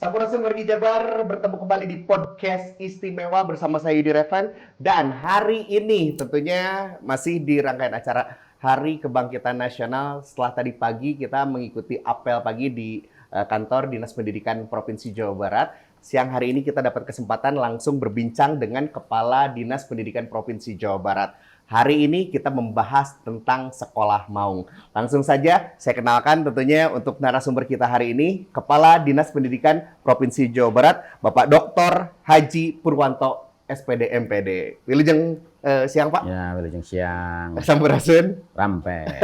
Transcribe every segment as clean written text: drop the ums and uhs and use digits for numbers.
Sampurasun wargi Jabar, bertemu kembali di podcast istimewa bersama saya Yudi Revan. Dan hari ini tentunya masih di rangkaian acara Hari Kebangkitan Nasional. Setelah tadi pagi kita mengikuti apel pagi di kantor Dinas Pendidikan Provinsi Jawa Barat. Siang hari ini kita dapat kesempatan langsung berbincang dengan Kepala Dinas Pendidikan Provinsi Jawa Barat. Hari ini kita membahas tentang Sekolah Maung. Langsung saja saya kenalkan tentunya untuk narasumber kita hari ini, Kepala Dinas Pendidikan Provinsi Jawa Barat, Bapak Dr. Haji Purwanto, SPD MPD. Wilujeng siang Pak. Ya, wilujeng siang. Sampurasun. Rampes.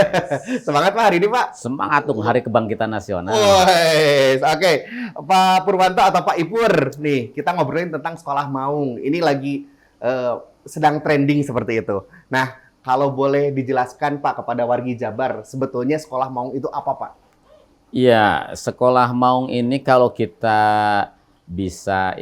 Semangat Pak hari ini Pak. Semangat untuk Hari Kebangkitan Nasional. Oke. Pak Purwanto atau Pak Ipur, nih kita ngobrolin tentang Sekolah Maung. Ini lagi sedang trending seperti itu. Nah, kalau boleh dijelaskan Pak kepada wargi Jabar, sebetulnya Sekolah Maung itu apa Pak? Iya, Sekolah Maung ini kalau kita bisa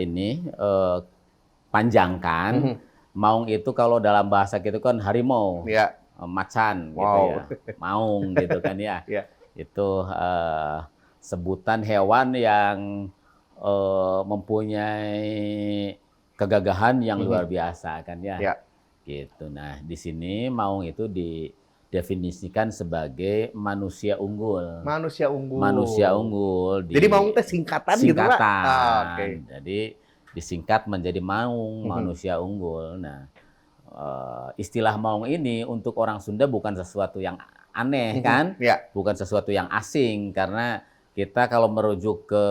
panjangkan, Maung itu kalau dalam bahasa kita kan harimau, Ya. macan gitu Wow. ya, maung gitu kan ya. Ya. Itu sebutan hewan yang mempunyai kegagahan yang luar biasa kan ya. Ya. Gitu. Nah, di sini maung itu didefinisikan sebagai manusia unggul. Manusia unggul. Manusia unggul. Jadi maung itu singkatan gitu Pak? Singkatan. Oke. Jadi disingkat menjadi maung, manusia unggul. Nah, istilah maung ini untuk orang Sunda bukan sesuatu yang aneh kan? Ya. Bukan sesuatu yang asing karena kita kalau merujuk ke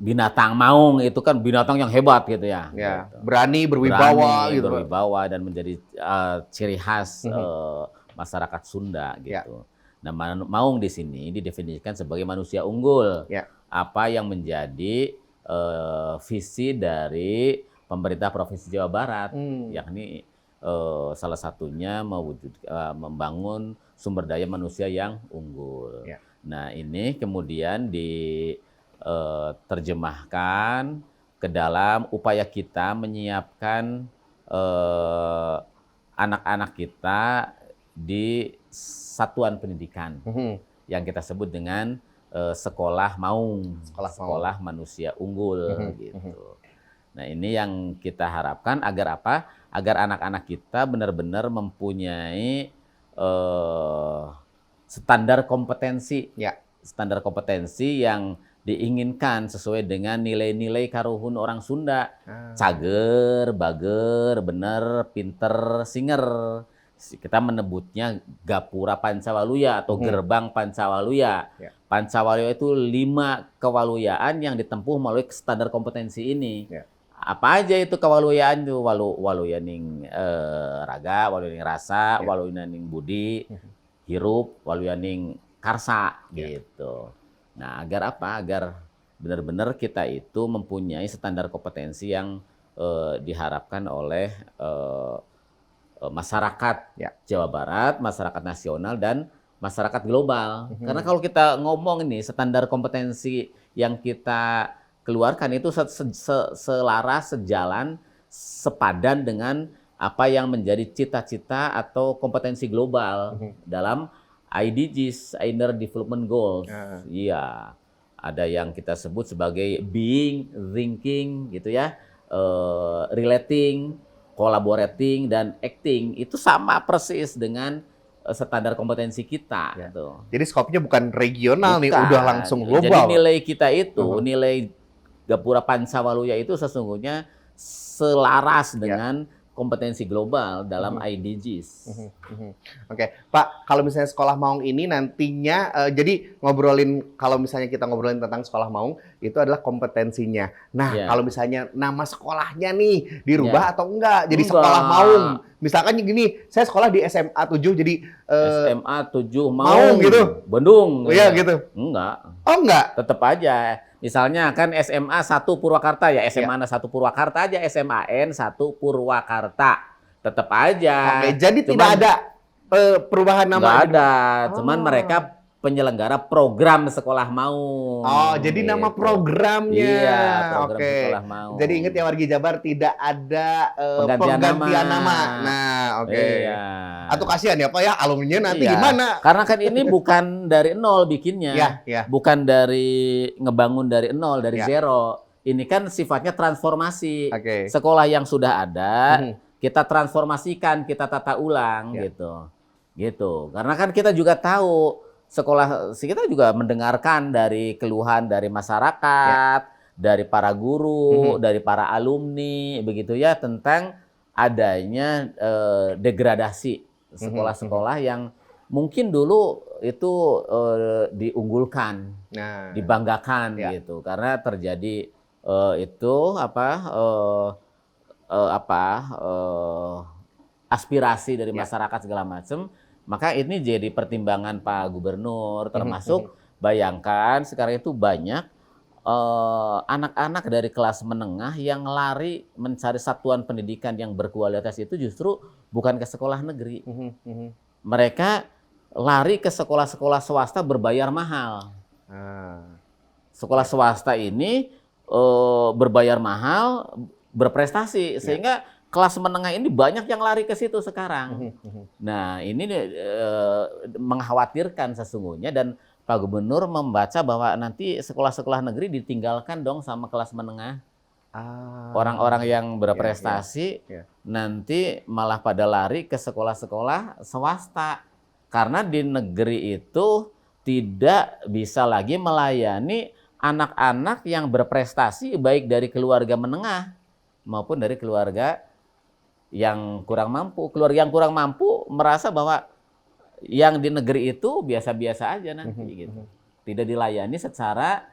binatang maung itu kan binatang yang hebat gitu ya. Ya. Gitu. Berani, berwibawa Berani, gitu. berwibawa dan menjadi ciri khas masyarakat Sunda gitu. Nah, maung di sini didefinisikan sebagai manusia unggul. Ya. Apa yang menjadi visi dari pemerintah Provinsi Jawa Barat, yakni salah satunya membangun sumber daya manusia yang unggul. Ya. Nah, ini kemudian terjemahkan ke dalam upaya kita menyiapkan anak-anak kita di satuan pendidikan yang kita sebut dengan Sekolah Maung, Sekolah Manusia Unggul gitu. Nah, ini yang kita harapkan agar apa? Agar anak-anak kita benar-benar mempunyai standar kompetensi. Ya. Standar kompetensi yang diinginkan sesuai dengan nilai-nilai karuhun orang Sunda. Cager, bager, bener, pinter, singer. Kita menyebutnya Gapura Pancawaluya atau Gerbang Pancawaluya. Ya. Pancawaluya itu 5 kewaluyaan yang ditempuh melalui standar kompetensi ini. Ya. Apa aja itu kewaluyaan itu? Waluyaning raga, waluyaning rasa, waluyaning budi, hirup, waluyaning karsa gitu. Nah, agar apa? Agar benar-benar kita itu mempunyai standar kompetensi yang diharapkan oleh masyarakat Jawa Barat, masyarakat nasional, dan masyarakat global. Karena kalau kita ngomong ini, standar kompetensi yang kita keluarkan itu selaras, sejalan, sepadan dengan apa yang menjadi cita-cita atau kompetensi global dalam IDGs, Inner Development Goals. Iya, ada yang kita sebut sebagai being, thinking, gitu ya, relating, collaborating, dan acting. Itu sama persis dengan standar kompetensi kita. Gitu. Jadi skopnya bukan regional nih, udah langsung global. Jadi nilai kita itu, nilai Gapura Pancawaluya itu sesungguhnya selaras dengan kompetensi global dalam IDGs. Oke, Pak, kalau misalnya Sekolah Maung ini nantinya, jadi kalau misalnya kita ngobrolin tentang Sekolah Maung, itu adalah kompetensinya. Nah, kalau misalnya nama sekolahnya nih dirubah atau enggak, jadi Sekolah Maung. Misalkan gini, saya sekolah di SMA 7, jadi SMA 7 Maung gitu. Bandung. Oh iya gitu. Enggak. Oh enggak? Tetap aja. Misalnya kan SMA 1 Purwakarta ya, SMA 1 Purwakarta aja, SMAN 1 Purwakarta. Tetap aja. Oke, jadi tidak ada perubahan nama. Nggak ada. Cuman mereka penyelenggara program Sekolah Maung. Oh, jadi nama gitu. programnya. Iya, program Oke. Sekolah Maung. Jadi ingat ya wargi Jabar, tidak ada Penggantian nama. Nah, oke. Iya. Atau kasihan ya Pak ya, alumninya nanti Iya, gimana? karena kan ini bukan dari nol bikinnya. Iya, iya. Bukan dari ngebangun dari nol, dari Iya. zero. Ini kan sifatnya transformasi. Oke. Sekolah yang sudah ada, Mhm. kita transformasikan, kita tata ulang Iya. gitu. Gitu. Karena kan kita juga tahu sekolah kita juga mendengarkan dari keluhan dari masyarakat, dari para guru, dari para alumni begitu ya tentang adanya degradasi sekolah-sekolah yang mungkin dulu itu diunggulkan, Nah, dibanggakan ya. gitu karena terjadi itu aspirasi dari masyarakat segala macam, maka ini jadi pertimbangan Pak Gubernur termasuk bayangkan sekarang itu banyak anak-anak dari kelas menengah yang lari mencari satuan pendidikan yang berkualitas itu justru bukan ke sekolah negeri. Mereka lari ke sekolah-sekolah swasta berbayar mahal. Sekolah swasta ini berbayar mahal, berprestasi, sehingga kelas menengah ini banyak yang lari ke situ sekarang. Nah, ini mengkhawatirkan sesungguhnya dan Pak Gubernur membaca bahwa nanti sekolah-sekolah negeri ditinggalkan dong sama kelas menengah. Orang-orang yang berprestasi nanti malah pada lari ke sekolah-sekolah swasta. Karena di negeri itu tidak bisa lagi melayani anak-anak yang berprestasi baik dari keluarga menengah maupun dari keluarga yang kurang mampu. Keluarga yang kurang mampu merasa bahwa yang di negeri itu biasa-biasa aja nanti gitu. Tidak dilayani secara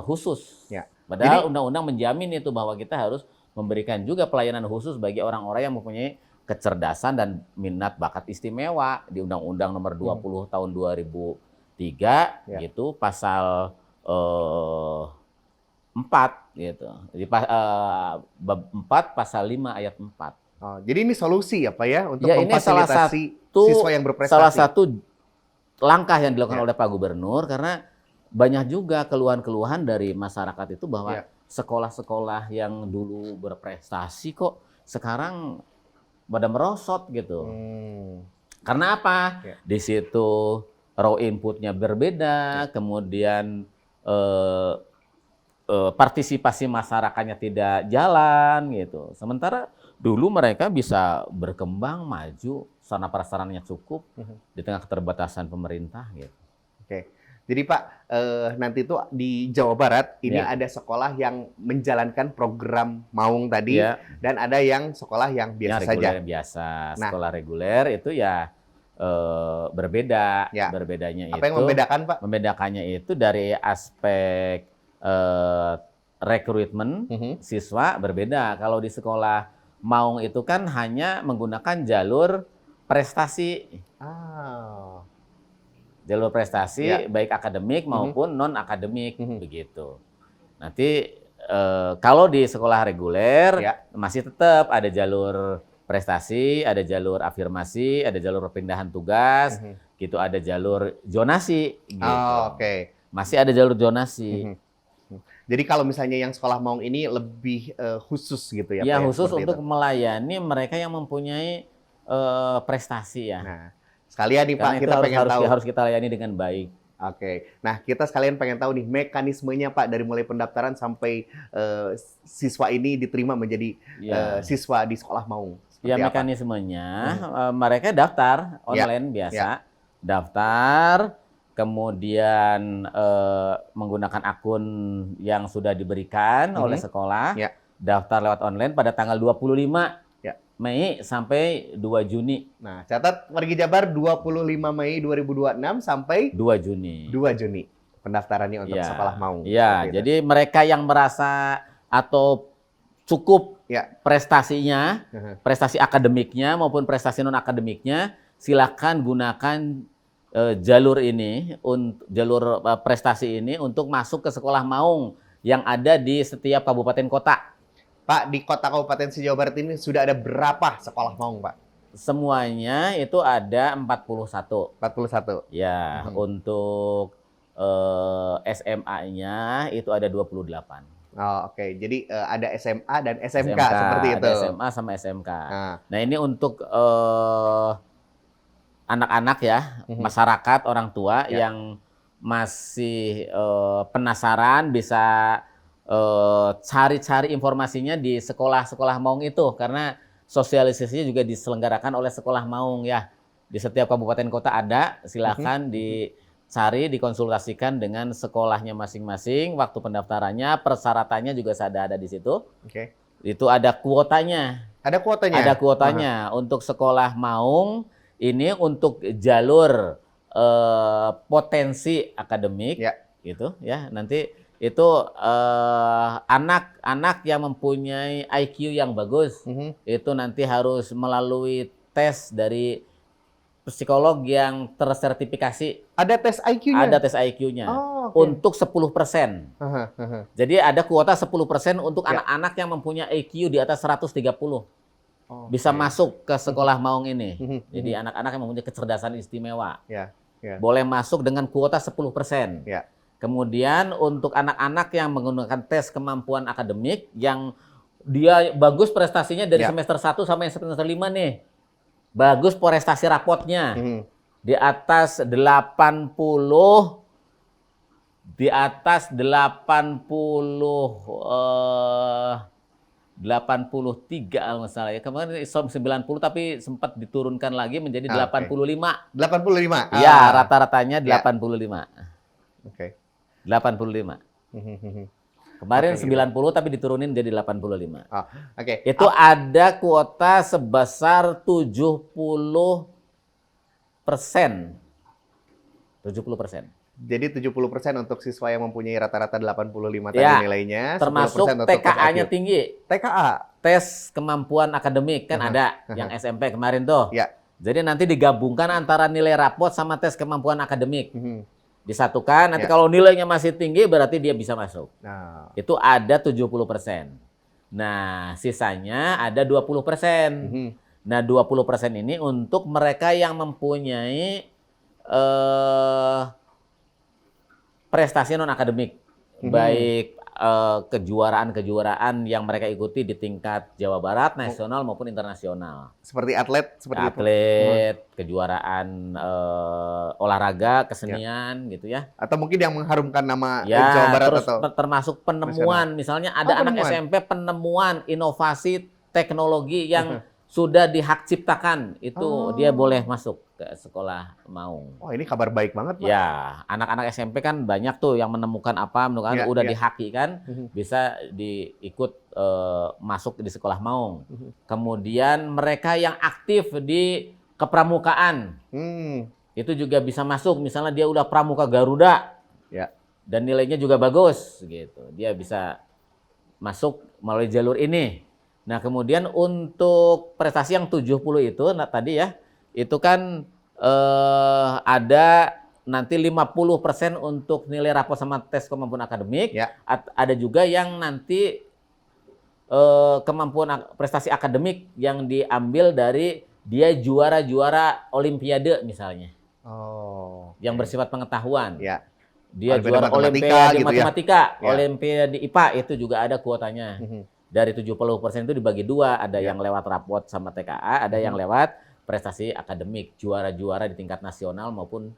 khusus. Padahal undang-undang menjamin itu bahwa kita harus memberikan juga pelayanan khusus bagi orang-orang yang mempunyai kecerdasan dan minat bakat istimewa di Undang-Undang Nomor 20 tahun 2003 gitu pasal 4 gitu. Jadi bab 4 pasal 5 ayat 4. Jadi ini solusi ya Pak ya untuk Ya, ini salah memfasilitasi satu siswa yang berprestasi. salah satu langkah yang dilakukan oleh Pak Gubernur karena banyak juga keluhan-keluhan dari masyarakat itu bahwa sekolah-sekolah yang dulu berprestasi kok sekarang pada merosot gitu. Karena apa? Di situ raw inputnya berbeda, kemudian partisipasi masyarakatnya tidak jalan gitu. Sementara dulu mereka bisa berkembang maju, sarana prasarananya cukup di tengah keterbatasan pemerintah gitu. Oke. Jadi Pak, nanti itu di Jawa Barat ini ada sekolah yang menjalankan program Maung tadi dan ada yang sekolah yang biasa saja. Reguler biasa. Sekolah reguler itu ya berbeda. Berbedanya apa yang membedakan Pak? Membedakannya itu dari aspek rekrutmen siswa berbeda. Kalau di sekolah Maung itu kan hanya menggunakan jalur prestasi. Jalur prestasi baik akademik maupun non akademik begitu. Nanti kalau di sekolah reguler masih tetap ada jalur prestasi, ada jalur afirmasi, ada jalur perpindahan tugas, gitu ada jalur zonasi gitu. Masih ada jalur zonasi. Jadi kalau misalnya yang sekolah Maung ini lebih khusus gitu ya Pak? Ya, khusus untuk melayani mereka yang mempunyai prestasi ya. Nah, sekalian nih Pak, karena kita pengen tahu. Harus kita layani dengan baik. Nah kita sekalian pengen tahu nih mekanismenya Pak dari mulai pendaftaran sampai siswa ini diterima menjadi siswa di sekolah Maung. Ya mekanismenya mereka daftar online biasa, daftar, kemudian menggunakan akun yang sudah diberikan oleh sekolah, daftar lewat online pada tanggal 25 Mei sampai 2 Juni. Nah, catat wargi Jabar 25 Mei 2026 sampai 2 Juni. 2 Juni pendaftarannya untuk sekolah Maung. Iya, jadi mereka yang merasa atau cukup prestasinya, prestasi akademiknya maupun prestasi non akademiknya, silakan gunakan jalur ini, jalur prestasi ini untuk masuk ke sekolah Maung yang ada di setiap kabupaten kota. Pak, di kota kabupaten se-Jawa Barat ini sudah ada berapa sekolah Maung, Pak? semuanya itu ada 41. 41. Ya, untuk SMA-nya itu ada 28. Oh, oke. Jadi ada SMA dan SMK seperti itu. Ada SMA sama SMK. Nah, Nah, ini untuk anak-anak ya, masyarakat, orang tua Ya. yang masih penasaran bisa cari-cari informasinya di sekolah-sekolah Maung itu, karena sosialisasinya juga diselenggarakan oleh sekolah Maung ya. Di setiap kabupaten kota ada, silakan dicari, dikonsultasikan dengan sekolahnya masing-masing. Waktu pendaftarannya, persyaratannya juga ada di situ. oke. Itu ada kuotanya. Ada kuotanya. Ada kuotanya untuk sekolah Maung ini untuk jalur potensi akademik, Ya. gitu ya. Nanti itu anak-anak yang mempunyai IQ yang bagus itu nanti harus melalui tes dari psikolog yang tersertifikasi. Ada tes IQ-nya. Ada tes IQ-nya Oh, oke. untuk 10%. Jadi ada kuota 10% untuk Ya. anak-anak yang mempunyai IQ di atas 130. Oh, Bisa oke. masuk ke sekolah Maung ini. Mhm, Jadi anak-anak yang mempunyai kecerdasan istimewa. Ya. Ya. Boleh masuk dengan kuota 10%. Ya. Kemudian untuk anak-anak yang menggunakan tes kemampuan akademik yang dia bagus prestasinya dari Ya. semester 1 sampai semester 5 nih. Bagus prestasi rapotnya. Mhm. Di atas 80, di atas 80 83 kalau nggak salah ya. Kemarin 90 tapi sempat diturunkan lagi menjadi Ah, oke. 85. 85. Ya, rata-ratanya Ya. 85. Oke. 85. Mhm. Kemarin Oke, 90 tapi diturunin jadi 85. Oh, oke. Itu ada kuota sebesar 70%. 70%. Jadi 70% untuk siswa yang mempunyai rata-rata 85 tadi Ya, nilainya, termasuk 10% untuk tes TKA-nya IQ. tinggi. TKA. Tes kemampuan akademik kan ada yang SMP kemarin tuh. Ya. Jadi nanti digabungkan antara nilai rapot sama tes kemampuan akademik. Mhm. Disatukan, nanti Ya. kalau nilainya masih tinggi berarti dia bisa masuk. Nah, Itu ada 70%. Nah, sisanya ada 20%. mhm. Nah, 20% ini untuk mereka yang mempunyai prestasi non akademik, baik kejuaraan-kejuaraan yang mereka ikuti di tingkat Jawa Barat, nasional maupun internasional. Seperti atlet seperti itu. Atlet, kejuaraan olahraga, kesenian gitu ya. Atau mungkin yang mengharumkan nama Ya, Jawa Barat terus atau termasuk penemuan, misalnya ada anak penemuan. SMP penemuan inovasi teknologi yang sudah dihak ciptakan, itu dia boleh masuk ke sekolah Maung. Oh, ini kabar baik banget, Pak. Ya, anak-anak SMP kan banyak tuh yang menemukan Ya, udah ya. dihaki kan, bisa diikut masuk di sekolah Maung. Kemudian mereka yang aktif di kepramukaan, Hmm. itu juga bisa masuk. Misalnya dia udah pramuka Garuda, Ya. dan nilainya juga bagus gitu. Dia bisa masuk melalui jalur ini. Nah, kemudian untuk prestasi yang 70 itu tadi ya, itu kan ada nanti 50% untuk nilai rapor sama tes kemampuan akademik. Ya. Ada juga yang nanti kemampuan prestasi akademik yang diambil dari dia juara-juara olimpiade misalnya, Oh. yang bersifat pengetahuan. Ya. Dia Olimpiade juara matematika olimpiade gitu ya. matematika, Ya. olimpiade IPA itu juga ada kuotanya. Dari 70% itu dibagi dua, ada Ya. yang lewat rapot sama TKA, ada yang lewat prestasi akademik, juara-juara di tingkat nasional maupun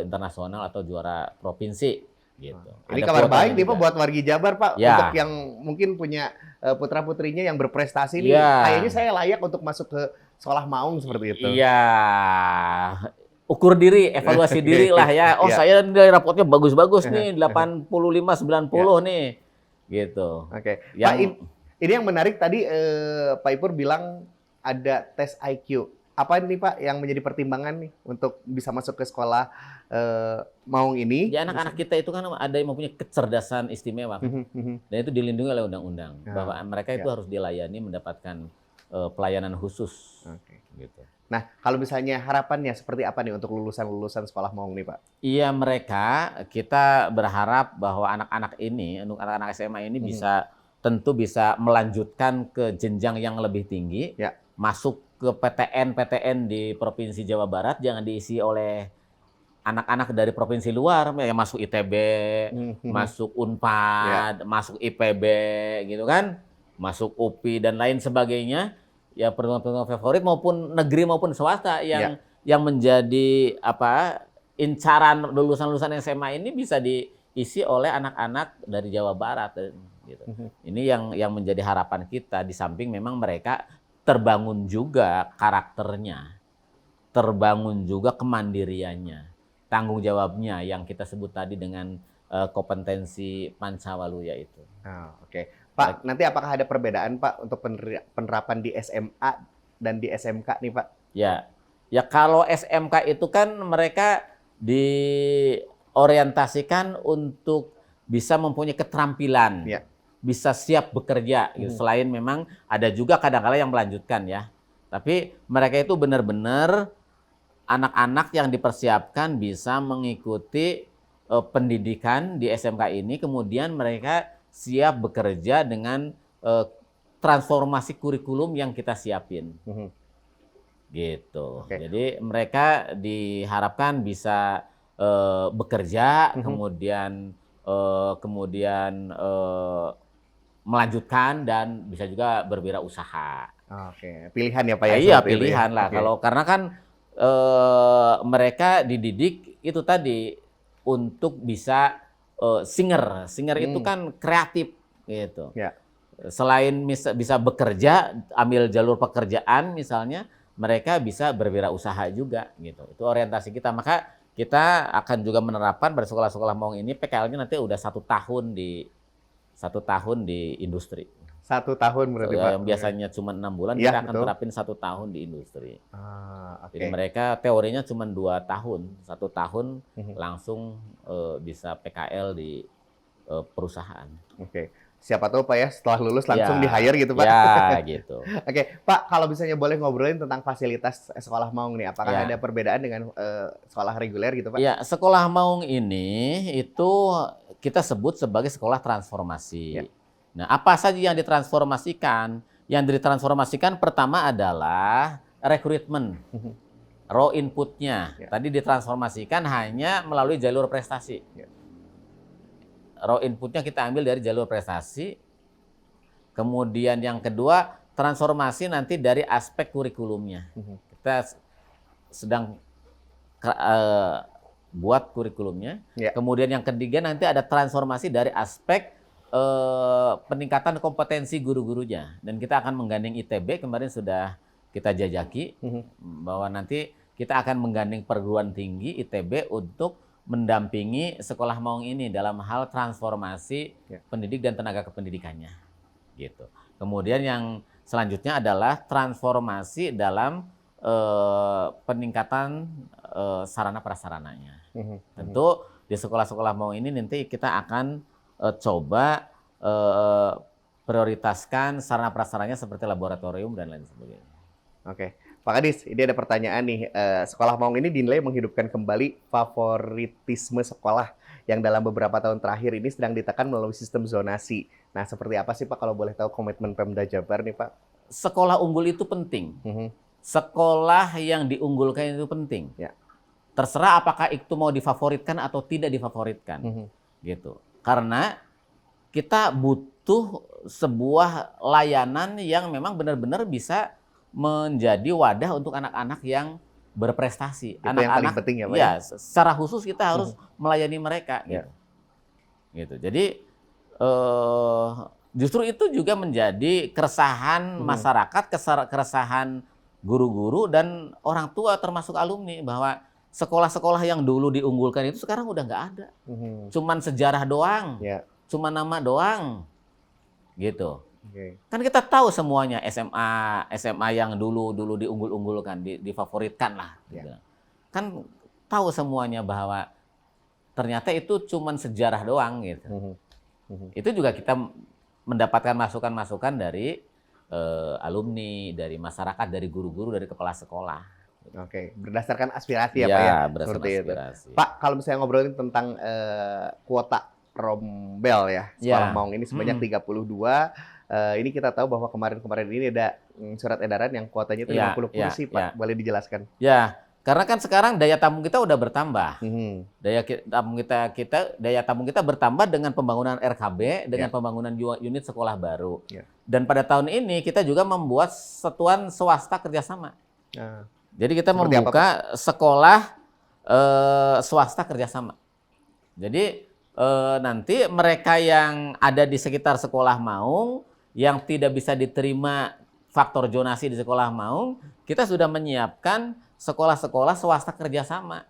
internasional atau juara provinsi gitu. Ini Ada kabar kuotanya baik nih juga. Pak buat wargi Jabar, Pak. Ya. Untuk yang mungkin punya putra-putrinya yang berprestasi nih, Ya. kayaknya saya layak untuk masuk ke sekolah Maung seperti itu. Iya. Ukur diri, evaluasi diri lah ya. Oh, Ya. saya nilai rapotnya bagus-bagus nih, 85, 90 nih. Gitu. Oke. Pak, Yang ini yang menarik tadi Pak Ipur bilang ada tes IQ. Apa nih Pak yang menjadi pertimbangan nih untuk bisa masuk ke sekolah Maung ini? ya anak-anak kita itu kan ada yang mempunyai kecerdasan istimewa. Dan itu dilindungi oleh undang-undang Ya. bahwa mereka itu harus dilayani mendapatkan pelayanan khusus. Oke. Gitu. Nah, kalau misalnya harapannya seperti apa nih untuk lulusan-lulusan sekolah Maung nih Pak? Iya kita berharap bahwa anak-anak ini, untuk anak-anak SMA ini tentu bisa melanjutkan ke jenjang yang lebih tinggi, Ya. masuk ke PTN di Provinsi Jawa Barat jangan diisi oleh anak-anak dari provinsi luar, yang masuk ITB, masuk Unpad, masuk IPB, gitu kan, masuk UPI dan lain sebagainya. Ya perguruan-perguruan favorit maupun negeri maupun swasta yang menjadi incaran lulusan-lulusan SMA ini bisa diisi oleh anak-anak dari Jawa Barat, gitu. Ini yang menjadi harapan kita, di samping memang mereka terbangun juga karakternya, terbangun juga kemandiriannya, tanggung jawabnya yang kita sebut tadi dengan kompetensi Pancawaluya itu. Oke. Pak, nanti apakah ada perbedaan Pak untuk penerapan di SMA dan di SMK nih Pak? Ya kalau SMK itu kan mereka diorientasikan untuk bisa mempunyai keterampilan, bisa siap bekerja. Gitu. Selain memang ada juga kadang-kala yang melanjutkan ya, tapi mereka itu benar-benar anak-anak yang dipersiapkan bisa mengikuti pendidikan di SMK ini, kemudian mereka siap bekerja dengan transformasi kurikulum yang kita siapin. Gitu. Jadi mereka diharapkan bisa bekerja, kemudian melanjutkan dan bisa juga berwirausaha. Oke, pilihan ya Pak ya? Iya, pilihan lah. Kalau karena kan mereka dididik itu tadi untuk bisa singer itu kan kreatif gitu. Selain bisa bekerja, ambil jalur pekerjaan misalnya, mereka bisa berwirausaha juga gitu. Itu orientasi kita. Maka kita akan juga menerapkan pada sekolah-sekolah Maung ini PKL-nya nanti udah 1 tahun di industri. 1 tahun berarti Pak? Yang biasanya cuma 6 bulan, kita akan terapin 1 tahun di industri. Jadi mereka teorinya cuma 2 tahun, 1 tahun langsung bisa PKL di perusahaan. Siapa tahu Pak ya setelah lulus langsung di-hire gitu Pak? Ya gitu. Pak, kalau misalnya boleh ngobrolin tentang fasilitas sekolah Maung nih, apakah ada perbedaan dengan sekolah reguler gitu Pak? Ya, sekolah Maung ini itu kita sebut sebagai sekolah transformasi. Nah, apa saja yang ditransformasikan? Yang ditransformasikan pertama adalah rekrutmen, raw inputnya. Tadi ditransformasikan hanya melalui jalur prestasi. Raw inputnya kita ambil dari jalur prestasi. Kemudian yang kedua, transformasi nanti dari aspek kurikulumnya. Kita sedang buat kurikulumnya. Kemudian yang ketiga nanti ada transformasi dari aspek peningkatan kompetensi guru-gurunya, dan kita akan menggandeng ITB, kemarin sudah kita jajaki bahwa nanti kita akan menggandeng perguruan tinggi ITB untuk mendampingi sekolah Maung ini dalam hal transformasi pendidik dan tenaga kependidikannya gitu. Kemudian yang selanjutnya adalah transformasi dalam peningkatan sarana prasarananya. Tentu di sekolah-sekolah Maung ini nanti kita akan coba prioritaskan sarana prasaranya seperti laboratorium dan lain sebagainya. Pak Kadis, ini ada pertanyaan nih. Sekolah Maung ini dinilai menghidupkan kembali favoritisme sekolah yang dalam beberapa tahun terakhir ini sedang ditekan melalui sistem zonasi. Nah, seperti apa sih Pak kalau boleh tahu komitmen Pemda Jabar nih Pak? Sekolah unggul itu penting. Sekolah yang diunggulkan itu penting. Terserah apakah itu mau difavoritkan atau tidak difavoritkan. Gitu. Karena kita butuh sebuah layanan yang memang benar-benar bisa menjadi wadah untuk anak-anak yang berprestasi. Itu yang paling penting ya Pak? Ya, secara khusus kita harus melayani mereka. Gitu. Jadi justru itu juga menjadi keresahan masyarakat, keresahan guru-guru dan orang tua termasuk alumni, bahwa sekolah-sekolah yang dulu diunggulkan itu sekarang udah nggak ada. Cuman sejarah doang. Cuma nama doang, gitu. Kan kita tahu semuanya SMA yang dulu diunggul-unggulkan, difavoritkan lah. Gitu. Kan tahu semuanya bahwa ternyata itu cuma sejarah doang, gitu. Itu juga kita mendapatkan masukan-masukan dari alumni, dari masyarakat, dari guru-guru, dari kepala sekolah. Berdasarkan aspirasi ya Pak ya? Berdasarkan aspirasi. Pak, kalau misalnya ngobrolin tentang kuota Rombel ya, sekolah Maung ini sebanyak 32, Ini kita tahu bahwa kemarin-kemarin ini ada surat edaran yang kuotanya itu 50 kursi, Pak. Boleh dijelaskan? Ya, karena kan sekarang daya tampung kita udah bertambah. Mhm. Daya tampung kita bertambah dengan pembangunan RKB, dengan pembangunan unit sekolah baru. Dan pada tahun ini kita juga membuat satuan swasta kerjasama. Nah, Jadi kita seperti apa, membuka sekolah swasta kerjasama. Jadi nanti mereka yang ada di sekitar sekolah Maung yang tidak bisa diterima faktor zonasi di sekolah Maung, kita sudah menyiapkan sekolah-sekolah swasta kerjasama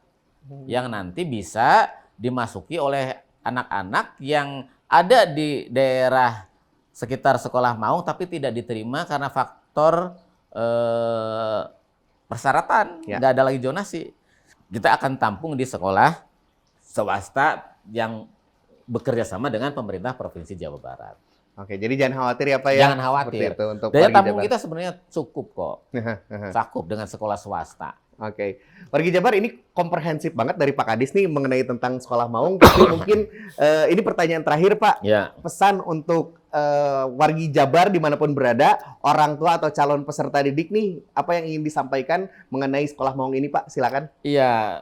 yang nanti bisa dimasuki oleh anak-anak yang ada di daerah sekitar sekolah Maung tapi tidak diterima karena faktor persyaratan, nggak ada lagi zonasi. Kita akan tampung di sekolah swasta yang bekerja sama dengan pemerintah Provinsi Jawa Barat. Oke, jadi jangan khawatir ya Pak ya. Jangan khawatir. Itu untuk Daya wargi tampung Jabar. kita sebenarnya cukup kok. Cukup dengan sekolah swasta. Oke, wargi Jabar ini komprehensif banget dari Pak Kadis nih mengenai tentang sekolah Maung. Tapi mungkin ini pertanyaan terakhir Pak. Ya. Pesan untuk wargi Jabar dimanapun berada, orang tua atau calon peserta didik nih, apa yang ingin disampaikan mengenai sekolah Maung ini Pak? Silakan. Iya,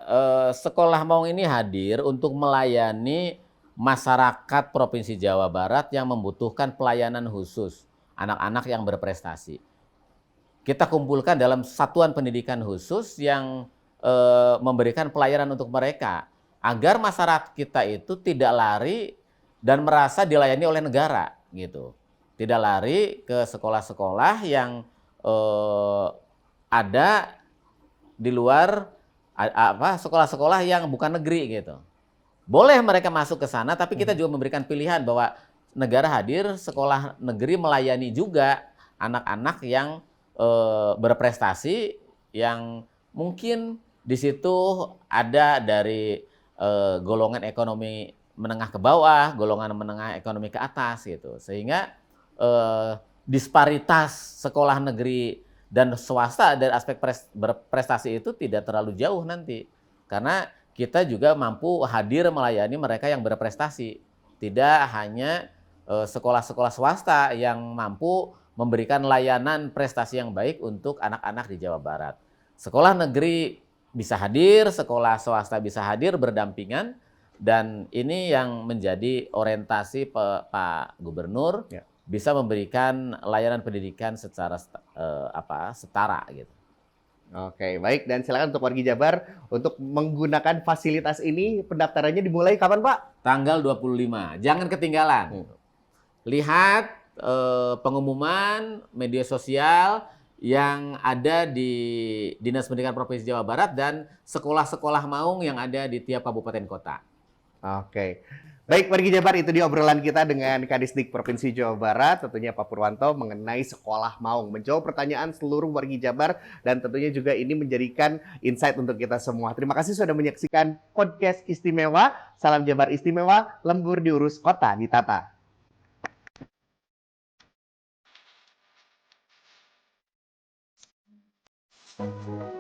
sekolah Maung ini hadir untuk melayani masyarakat Provinsi Jawa Barat yang membutuhkan pelayanan khusus, anak-anak yang berprestasi. Kita kumpulkan dalam satuan pendidikan khusus yang memberikan pelayanan untuk mereka, agar masyarakat kita itu tidak lari dan merasa dilayani oleh negara, gitu. Tidak lari ke sekolah-sekolah yang ada di luar sekolah-sekolah yang bukan negeri, gitu. Boleh mereka masuk ke sana, tapi kita juga memberikan pilihan bahwa negara hadir, sekolah negeri melayani juga anak-anak yang berprestasi, yang mungkin di situ ada dari golongan ekonomi menengah ke bawah, golongan menengah ekonomi ke atas, gitu. Sehingga disparitas sekolah negeri dan swasta dari aspek berprestasi itu tidak terlalu jauh nanti, karena kita juga mampu hadir melayani mereka yang berprestasi. Tidak hanya sekolah-sekolah swasta yang mampu memberikan layanan prestasi yang baik untuk anak-anak di Jawa Barat. Sekolah negeri bisa hadir, sekolah swasta bisa hadir berdampingan, dan ini yang menjadi orientasi Pak Gubernur, bisa memberikan layanan pendidikan secara setara, gitu. Oke, baik. Dan silakan untuk wargi Jabar untuk menggunakan fasilitas ini, pendaftarannya dimulai kapan, Pak? Tanggal 25. Jangan ketinggalan. Lihat pengumuman media sosial yang ada di Dinas Pendidikan Provinsi Jawa Barat dan sekolah-sekolah Maung yang ada di tiap kabupaten kota. Oke. Baik, wargi Jabar, itu dia obrolan kita dengan Kadisdik Provinsi Jawa Barat, tentunya Pak Purwanto, mengenai sekolah Maung. Menjawab pertanyaan seluruh wargi Jabar, dan tentunya juga ini menjadikan insight untuk kita semua. Terima kasih sudah menyaksikan podcast istimewa. Salam Jabar istimewa, lembur diurus, kota ditata. Thank you.